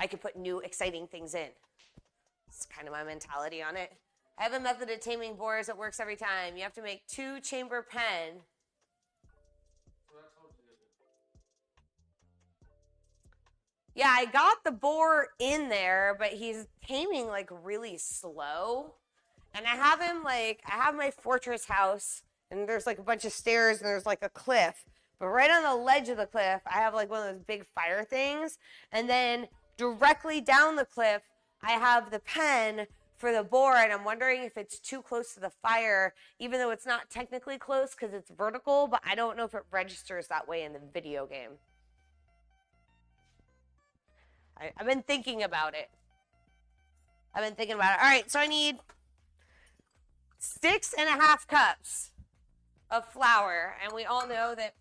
I could put new exciting things in. It's kind of my mentality on it. I have a method of taming boars that works every time. You have to make 2-chamber pen. Yeah, I got the boar in there, but he's taming like really slow. And I have him I have my fortress house, and there's like a bunch of stairs, and there's like a cliff. But right on the ledge of the cliff, I have like one of those big fire things. And then directly down the cliff, I have the pen for the boar, and I'm wondering if it's too close to the fire, even though it's not technically close because it's vertical, but I don't know if it registers that way in the video game. I've been thinking about it. All right, so I need 6.5 cups of flour, and we all know that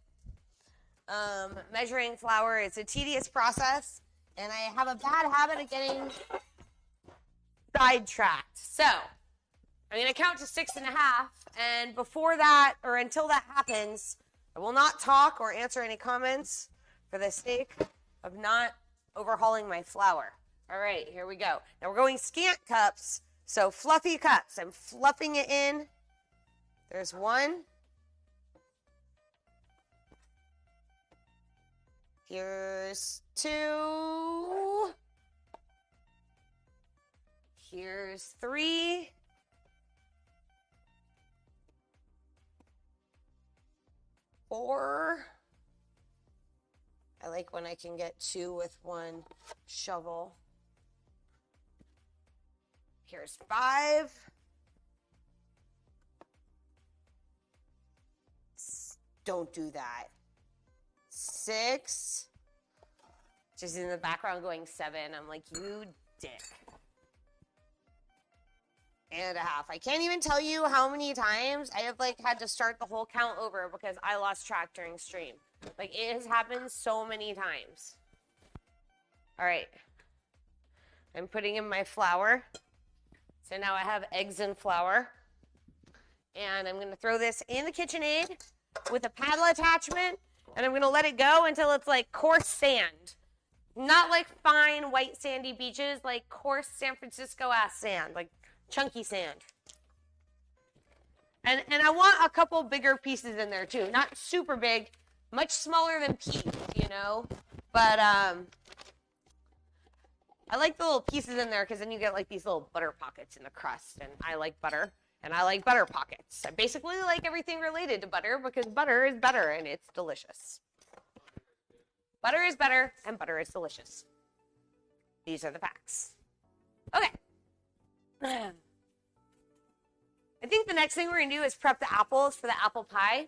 measuring flour is a tedious process, and I have a bad habit of getting sidetracked. So I'm going to count to 6.5, and before that, or until that happens, I will not talk or answer any comments for the sake of not overhauling my flour. All right, here we go. Now we're going scant cups, so fluffy cups. I'm fluffing it in. There's 1. Here's 2. Here's 3. 4. I like when I can get 2 with 1 shovel. Here's 5. Don't do that. 6. Just in the background going 7. I'm like, you dick. And a half. I can't even tell you how many times I have had to start the whole count over because I lost track during stream. It has happened so many times. All right. I'm putting in my flour. So now I have eggs and flour. And I'm going to throw this in the KitchenAid with a paddle attachment. And I'm going to let it go until it's like coarse sand. Not like fine white sandy beaches, like coarse San Francisco-ass sand. Like chunky sand. And I want a couple bigger pieces in there too. Not super big. Much smaller than peas, But I like the little pieces in there because then you get these little butter pockets in the crust. And I like butter. And I like butter pockets. I basically like everything related to butter because butter is better and it's delicious. Butter is better and butter is delicious. These are the facts. Okay. I think the next thing we're going to do is prep the apples for the apple pie.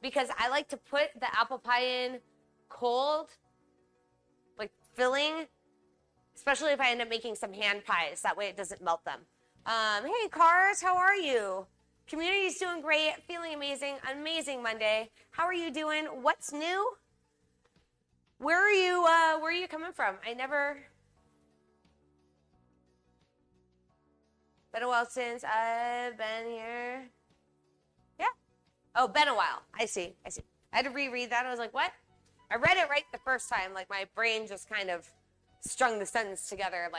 Because I like to put the apple pie in cold, filling, especially if I end up making some hand pies. That way it doesn't melt them. Hey, Cars, how are you? Community's doing great, feeling amazing. Amazing Monday. How are you doing? What's new? Where are you coming from? Been a while since I've been here. Yeah. Oh, been a while. I see. I had to reread that. I was like, what? I read it right the first time. My brain just kind of strung the sentence together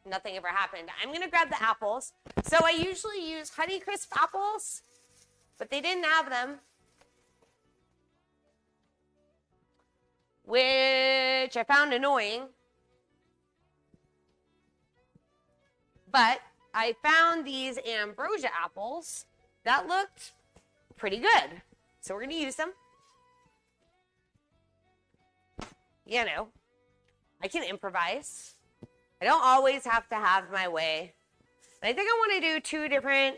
nothing ever happened. I'm going to grab the apples. So I usually use Honeycrisp apples, but they didn't have them, which I found annoying. But I found these ambrosia apples that looked pretty good. So we're going to use them. I can improvise. I don't always have to have my way. I think I want to do 2 different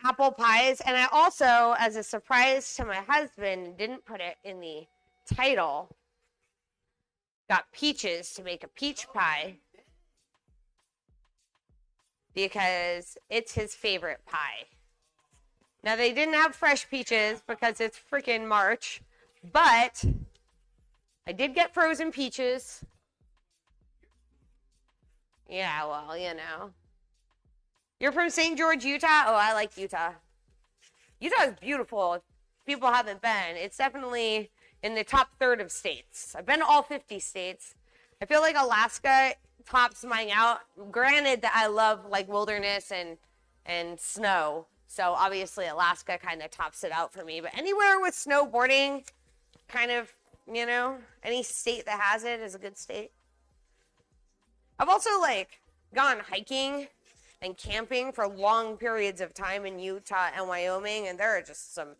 apple pies. And I also, as a surprise to my husband, didn't put it in the title, got peaches to make a peach pie. Because it's his favorite pie. Now, they didn't have fresh peaches because it's freaking March. But I did get frozen peaches. Yeah, well, You're from St. George, Utah? Oh, I like Utah. Utah is beautiful. If people haven't been. It's definitely, in the top third of states. I've been to all 50 states. I feel like Alaska tops mine out. Granted that I love like wilderness and snow. So obviously Alaska kind of tops it out for me. But anywhere with snowboarding, kind of, you know, any state that has it is a good state. I've also like gone hiking and camping for long periods of time in Utah and Wyoming, and there are just some